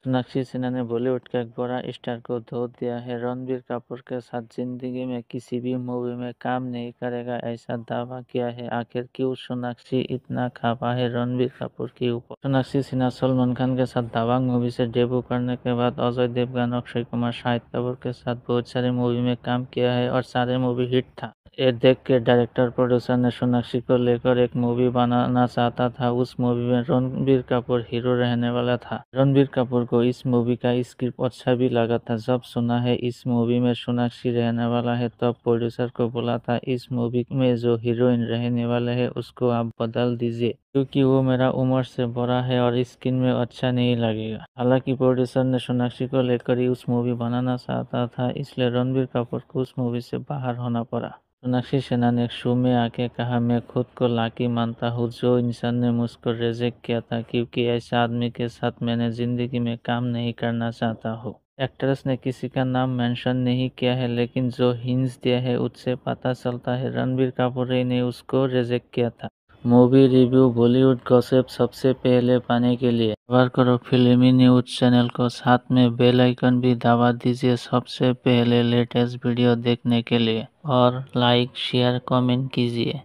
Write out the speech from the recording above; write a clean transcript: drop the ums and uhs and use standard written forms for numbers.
सोनाक्षी सिन्हा ने बॉलीवुड के एक बड़ा स्टार को धो दिया है। रणबीर कपूर के साथ जिंदगी में किसी भी मूवी में काम नहीं करेगा, ऐसा दावा किया है। आखिर क्यों सोनाक्षी इतना खफा है रणबीर कपूर के ऊपर? सोनाक्षी सिन्हा सलमान खान के साथ दबंग मूवी से डेब्यू करने के बाद अजय देवगन, अक्षय कुमार, शाहिद कपूर के साथ बहुत सारे मूवी में काम किया है और सारे मूवी हिट था। ये देख के डायरेक्टर प्रोड्यूसर ने सोनाक्षी को लेकर एक मूवी बनाना चाहता था। उस मूवी में रणबीर कपूर हीरो रहने वाला था। रणबीर कपूर को इस मूवी का स्क्रिप्ट अच्छा भी लगा था। जब सुना है इस मूवी में सोनाक्षी रहने वाला है तब प्रोड्यूसर को बोला था इस मूवी में जो हीरोइन रहने वाले है उसको आप बदल दीजिए, क्योंकि वो मेरा उम्र से बड़ा है और स्क्रीन में अच्छा नहीं लगेगा। हालांकि प्रोड्यूसर ने सोनाक्षी को लेकर ही उस मूवी बनाना चाहता था, इसलिए रणबीर कपूर को उस मूवी से बाहर होना पड़ा। सोनाक्षी सिन्हा ने एक शो में आके कहा, मैं खुद को लाकी मानता हूँ जो इंसान ने मुझको रिजेक्ट किया था, क्योंकि ऐसे आदमी के साथ मैंने जिंदगी में काम नहीं करना चाहता हूँ। एक्ट्रेस ने किसी का नाम मेंशन नहीं किया है, लेकिन जो हिंट्स दिया है उससे पता चलता है रणबीर कपूर ही ने उसको रिजेक्ट किया था। मूवी रिव्यू, बॉलीवुड गॉसिप सबसे पहले पाने के लिए सब्सक्राइब करो फिल्मी न्यूज चैनल को, साथ में बेल आइकन भी दबा दीजिए सबसे पहले लेटेस्ट वीडियो देखने के लिए, और लाइक शेयर कमेंट कीजिए।